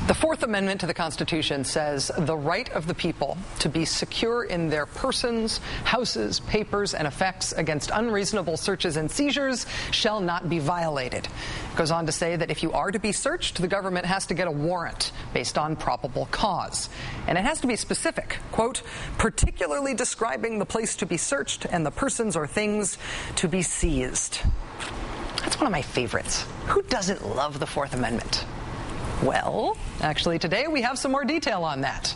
The Fourth Amendment to the Constitution says the right of the people to be secure in their persons, houses, papers, and effects against unreasonable searches and seizures shall not be violated. It goes on to say that if you are to be searched, the government has to get a warrant based on probable cause. And it has to be specific, quote, particularly describing the place to be searched and the persons or things to be seized. That's one of my favorites. Who doesn't love the Fourth Amendment? Well, actually today we have some more detail on that.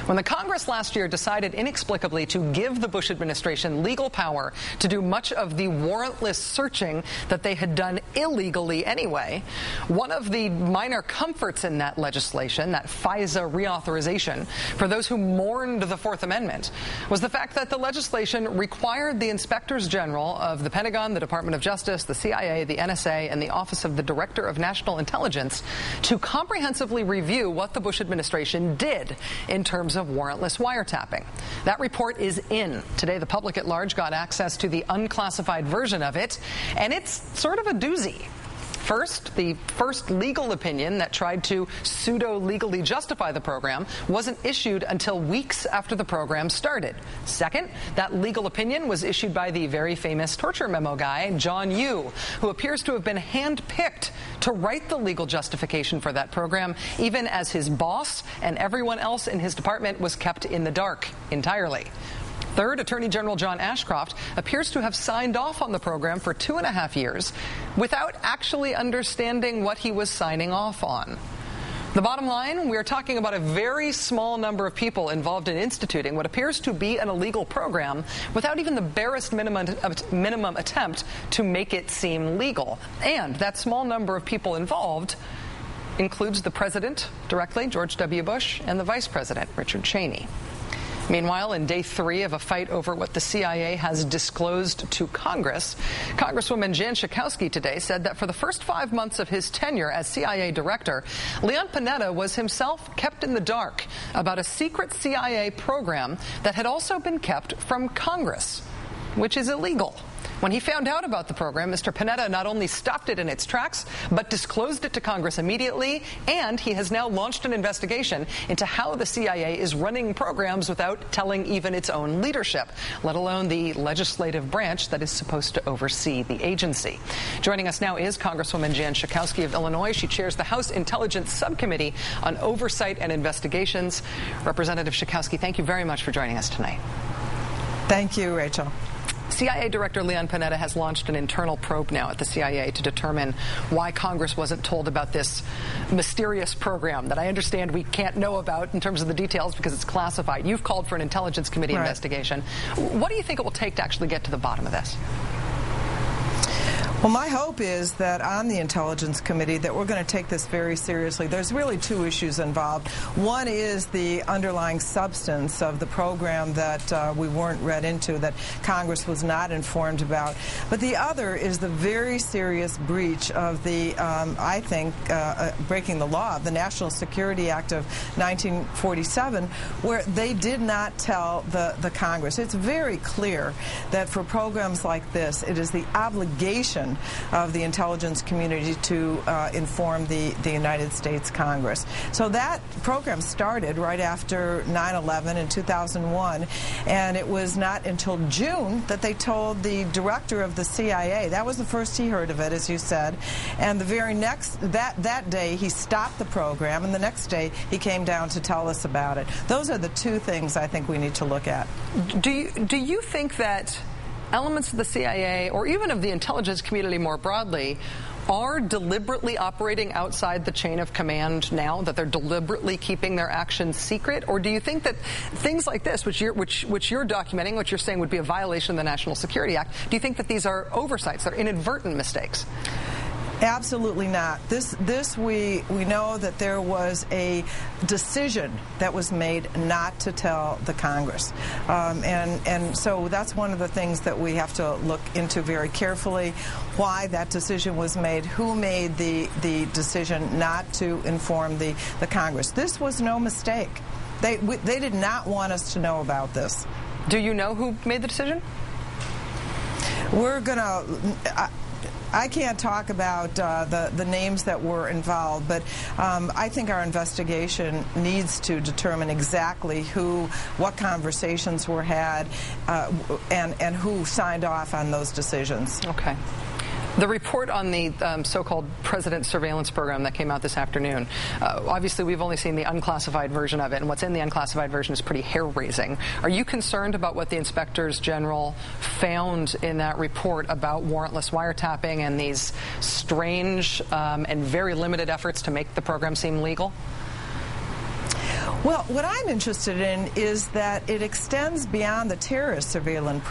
When the Congress last year decided inexplicably to give the Bush administration legal power to do much of the warrantless searching that they had done illegally anyway, one of the minor comforts in that legislation, that FISA reauthorization, for those who mourned the Fourth Amendment, was the fact that the legislation required the inspectors general of the Pentagon, the Department of Justice, the CIA, the NSA, and the Office of the Director of National Intelligence to comprehensively review what the Bush administration did in terms of warrantless wiretapping. That report is in. Today, the public at large got access to the unclassified version of it, and it's sort of a doozy. First, the first legal opinion that tried to pseudo-legally justify the program wasn't issued until weeks after the program started. Second, that legal opinion was issued by the very famous torture memo guy, John Yoo, who appears to have been handpicked to write the legal justification for that program, even as his boss and everyone else in his department was kept in the dark entirely. Third, Attorney General John Ashcroft appears to have signed off on the program for 2.5 years without actually understanding what he was signing off on. The bottom line, we're talking about a very small number of people involved in instituting what appears to be an illegal program without even the barest minimum attempt to make it seem legal. And that small number of people involved includes the president directly, George W. Bush, and the vice president, Richard Cheney. Meanwhile, in day 3 of a fight over what the CIA has disclosed to Congress, Congresswoman Jan Schakowsky today said that for the first 5 months of his tenure as CIA director, Leon Panetta was himself kept in the dark about a secret CIA program that had also been kept from Congress, which is illegal. When he found out about the program, Mr. Panetta not only stopped it in its tracks, but disclosed it to Congress immediately, and he has now launched an investigation into how the CIA is running programs without telling even its own leadership, let alone the legislative branch that is supposed to oversee the agency. Joining us now is Congresswoman Jan Schakowsky of Illinois. She chairs the House Intelligence Subcommittee on Oversight and Investigations. Representative Schakowsky, thank you very much for joining us tonight. Thank you, Rachel. CIA Director Leon Panetta has launched an internal probe now at the CIA to determine why Congress wasn't told about this mysterious program that I understand we can't know about in terms of the details because it's classified. You've called for an Intelligence Committee investigation. What do you think it will take to actually get to the bottom of this? Well, my hope is that on the Intelligence Committee that we're going to take this very seriously. There's really 2 issues involved. One is the underlying substance of the program that we weren't read into, that Congress was not informed about. But the other is the very serious breach of the, I think, breaking the law of the National Security Act of 1947, where they did not tell the Congress. It's very clear that for programs like this, it is the obligation of the intelligence community to inform the United States Congress. So that program started right after 9/11 in 2001, and it was not until June that they told the director of the CIA. That was the first he heard of it, as you said, and the very next, that day he stopped the program, and the next day he came down to tell us about it. Those are the 2 things I think we need to look at. Do you think that elements of the CIA, or even of the intelligence community more broadly, are deliberately operating outside the chain of command now, that they're deliberately keeping their actions secret? Or do you think that things like this, which you're documenting, which you're saying would be a violation of the National Security Act, do you think that these are oversights, they're inadvertent mistakes? Absolutely not. This we know that there was a decision that was made not to tell the Congress, and so that's one of the things that we have to look into very carefully. Why that decision was made, who made the decision not to inform the Congress. This was no mistake. They did not want us to know about this. Do you know who made the decision? We're going to I can't talk about the names that were involved, but I think our investigation needs to determine exactly what conversations were had, and who signed off on those decisions. Okay. The report on the so-called president surveillance program that came out this afternoon, obviously we've only seen the unclassified version of it, and what's in the unclassified version is pretty hair-raising. Are you concerned about what the inspectors general found in that report about warrantless wiretapping and these strange and very limited efforts to make the program seem legal? Well, what I'm interested in is that it extends beyond the terrorist surveillance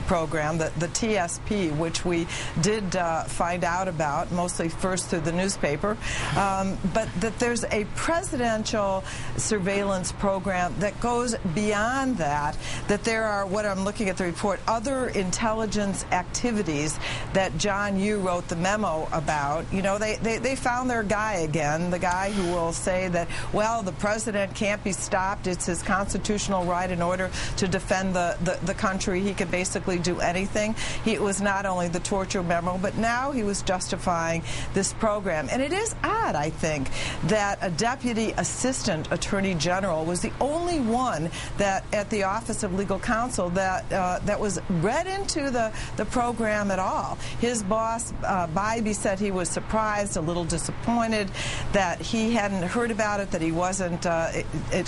program, the TSP, which we did find out about, mostly first through the newspaper, but that there's a presidential surveillance program that goes beyond that, that there are, what I'm looking at the report, other intelligence activities that John Yoo wrote the memo about. You know, they found their guy again, the guy who will say that, well, the president can't be stopped, it's his constitutional right in order to defend the country, he could basically do anything. It was not only the torture memo, but now he was justifying this program. And it is odd, I think, that a deputy assistant attorney general was the only one that at the Office of Legal Counsel that was read into the program at all. His boss, Bybee, said he was surprised, a little disappointed that he hadn't heard about it, that he wasn't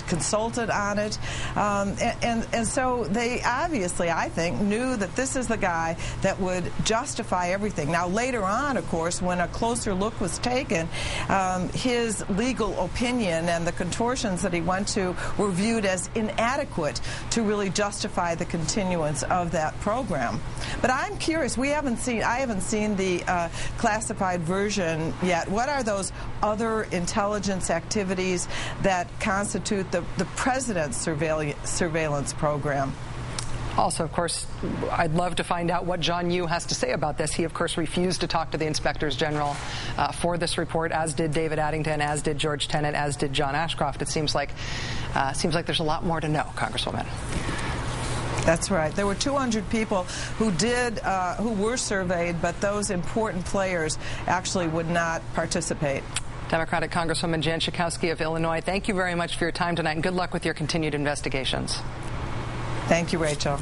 consulted on it. And so they obviously, I think, knew that this is the guy that would justify everything. Now, later on, of course, when a closer look was taken, his legal opinion and the contortions that he went to were viewed as inadequate to really justify the continuance of that program. But I'm curious, I haven't seen the classified version yet. What are those other intelligence activities that constitute the president's surveillance program? Also, of course, I'd love to find out what John Yoo has to say about this. He, of course, refused to talk to the inspectors general for this report, as did David Addington, as did George Tenet, as did John Ashcroft. It seems like there's a lot more to know, Congresswoman. That's right. There were 200 people who were surveyed, but those important players actually would not participate. Democratic Congresswoman Jan Schakowsky of Illinois, thank you very much for your time tonight, and good luck with your continued investigations. Thank you, Rachel.